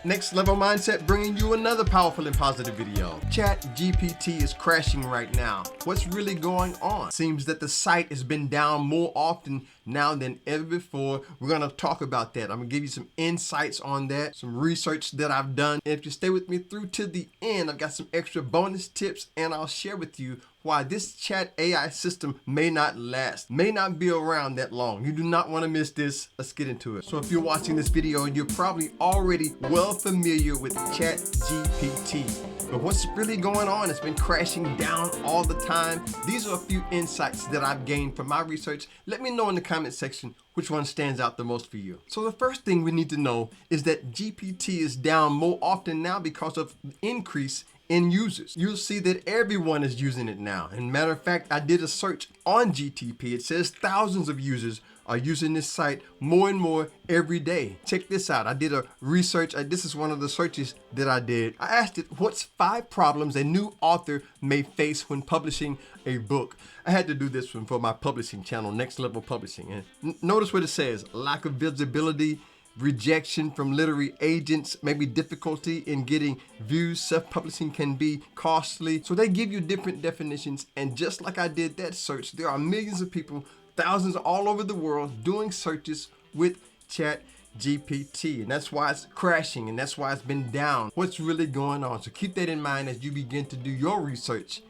Next Level Mindset bringing you another powerful and positive video. ChatGPT is crashing right now. What's really going on? Seems that the site has been down more often now than ever before. We're going to talk about that. I'm going to give you some insights on that, some research that I've done. And if you stay with me through to the end, I've got some extra bonus tips and I'll share with you why this chat AI system may not last, may not be around that long. You do not want to miss this. Let's get into it. So if you're watching this video, you're probably already well familiar with ChatGPT. But what's really going on? It's been crashing down all the time. These are a few insights that I've gained from my research. Let me know in the comment section which one stands out the most for you. So the first thing we need to know is that GPT is down more often now because of the increase in users. You'll see that everyone is using it now. And matter of fact, I did a search on GTP. It says thousands of users are using this site more and more every day. Check this out. I did a research. This is one of the searches that I did. I asked it, what's 5 problems a new author may face when publishing a book? I had to do this one for my publishing channel, Next Level Publishing. And notice what it says: lack of visibility, rejection from literary agents, maybe difficulty in getting views, self-publishing can be costly. So they give you different definitions, and just like I did that search, there are millions of people, thousands all over the world doing searches with ChatGPT, and that's why it's crashing, and that's why it's been down. What's really going on? So keep that in mind as you begin to do your research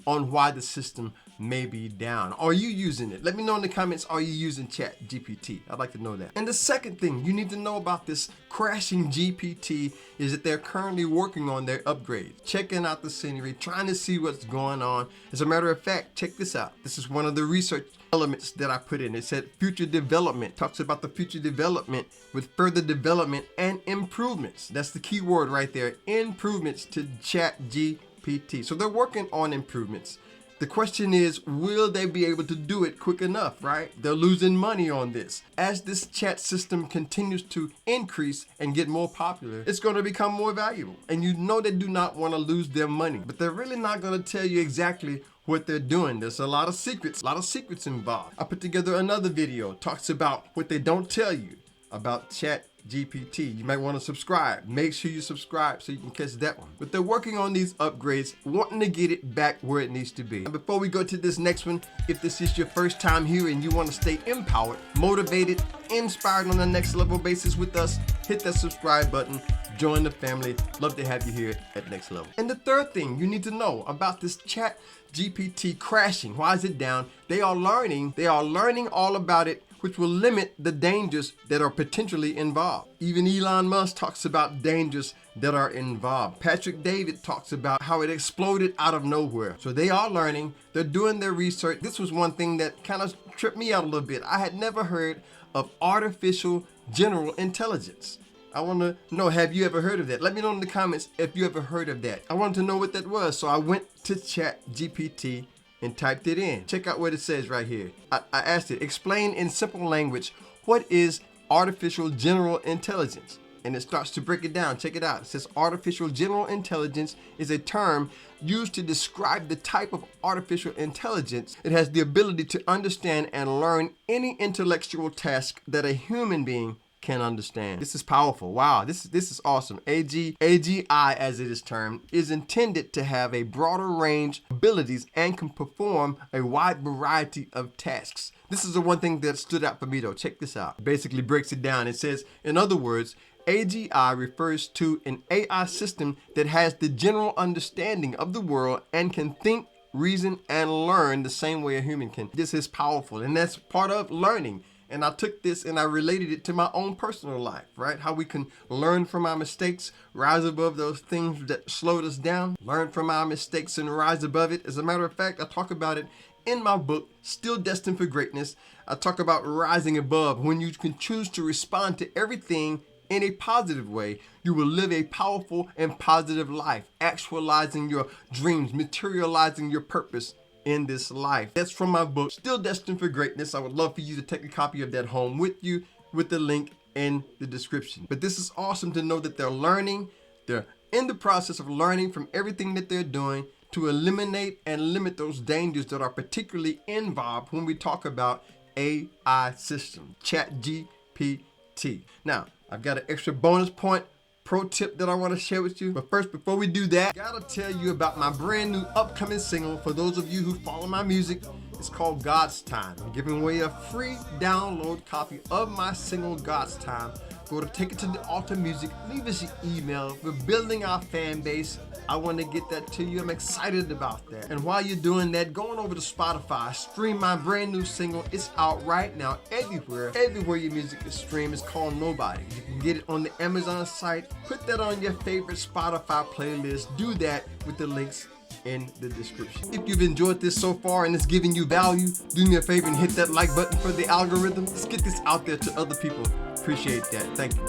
on why the system may be down. Are you using it? Let me know in the comments, are you using ChatGPT? I'd like to know that. And the second thing you need to know about this crashing GPT is that they're currently working on their upgrade, checking out the scenery, trying to see what's going on. As a matter of fact, check this out. This is one of the research elements that I put in. It said future development, talks about the future development with further development and improvements. That's the key word right there, improvements to ChatGPT. So they're working on improvements. The question is, will they be able to do it quick enough, right? They're losing money on this. As this chat system continues to increase and get more popular, it's going to become more valuable. And you know they do not want to lose their money, but they're really not going to tell you exactly what they're doing. There's a lot of secrets involved. I put together another video, talks about what they don't tell you about ChatGPT. You might want to subscribe. Make sure you subscribe so you can catch that one. But they're working on these upgrades, wanting to get it back where it needs to be. And before we go to this next one, if this is your first time here and you want to stay empowered, motivated, inspired on a next level basis with us, hit that subscribe button. Join the family. Love to have you here at Next Level. And the third thing you need to know about this ChatGPT crashing. Why is it down? They are learning all about it, which will limit the dangers that are potentially involved. Even Elon Musk talks about dangers that are involved. Patrick David talks about how it exploded out of nowhere. So they are learning, they're doing their research. This was one thing that kind of tripped me out a little bit. I had never heard of artificial general intelligence. I want to know, have you ever heard of that? Let me know in the comments if you ever heard of that. I wanted to know what that was, so I went to ChatGPT and typed it in. Check out what it says right here. I asked it, explain in simple language, what is artificial general intelligence? And it starts to break it down. Check it out. It says artificial general intelligence is a term used to describe the type of artificial intelligence. It has the ability to understand and learn any intellectual task that a human being can understand. This is powerful. Wow, this is awesome. AGI, as it is termed, is intended to have a broader range of abilities and can perform a wide variety of tasks. This is the one thing that stood out for me though. Check this out. It basically breaks it down. It says, in other words, AGI refers to an AI system that has the general understanding of the world and can think, reason, and learn the same way a human can. This is powerful, and that's part of learning. And I took this and I related it to my own personal life, right? How we can learn from our mistakes, rise above those things that slowed us down, learn from our mistakes and rise above it. As a matter of fact, I talk about it in my book, Still Destined for Greatness. I talk about rising above. When you can choose to respond to everything in a positive way, you will live a powerful and positive life, actualizing your dreams, materializing your purpose in this life. That's from my book, Still Destined for Greatness. I would love for you to take a copy of that home with you with the link in the description. But this is awesome to know that they're learning. They're in the process of learning from everything that they're doing to eliminate and limit those dangers that are particularly involved when we talk about AI system, ChatGPT. Now, I've got an extra bonus point pro tip that I want to share with you. But first, before we do that, I gotta tell you about my brand new upcoming single. For those of you who follow my music, it's called God's Time. I'm giving away a free download copy of my single God's Time. Go to Take It to the Altar Music, leave us an email. We're building our fan base. I want to get that to you. I'm excited about that. And while you're doing that, going over to Spotify, stream my brand new single. It's out right now everywhere. Everywhere your music is streamed. It's called Nobody. You can get it on the Amazon site. Put that on your favorite Spotify playlist. Do that with the links in the description. If you've enjoyed this so far and it's giving you value, do me a favor and hit that like button for the algorithm. Let's get this out there to other people. Appreciate that. Thank you.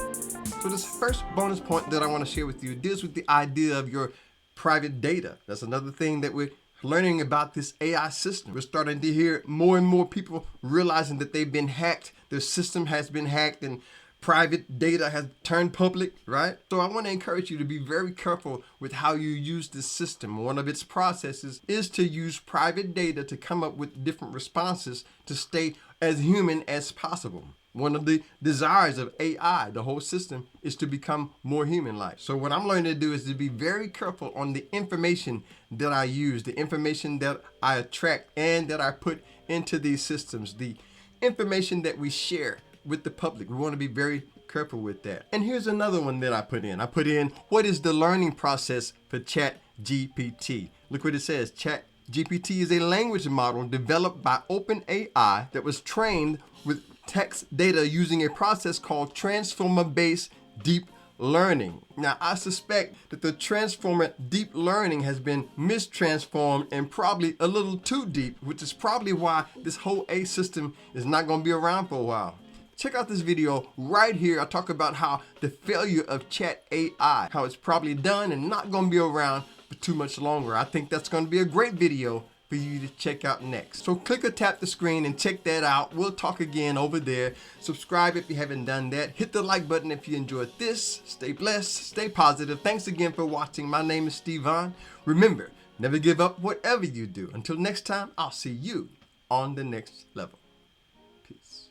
So this first bonus point that I want to share with you deals with the idea of your private data. That's another thing that we're learning about this AI system. We're starting to hear more and more people realizing that they've been hacked. Their system has been hacked and private data has turned public, right? So I want to encourage you to be very careful with how you use this system. One of its processes is to use private data to come up with different responses to stay as human as possible. One of the desires of AI, the whole system, is to become more human-like. So what I'm learning to do is to be very careful on the information that I use, the information that I attract and that I put into these systems, the information that we share with the public. We want to be very careful with that. And here's another one that I put in. I put in, what is the learning process for ChatGPT? Look what it says. ChatGPT is a language model developed by OpenAI that was trained with text data using a process called transformer-based deep learning. Now, I suspect that the transformer deep learning has been mistransformed and probably a little too deep, which is probably why this whole A system is not going to be around for a while. Check out this video right here. I talk about how the failure of Chat AI, how it's probably done and not going to be around for too much longer. I think that's going to be a great video for you to check out next. So click or tap the screen and check that out. We'll talk again over there. Subscribe if you haven't done that. Hit the like button if you enjoyed this. Stay blessed, stay positive. Thanks again for watching. My name is Stevon. Remember, never give up whatever you do. Until next time, I'll see you on the next level. Peace.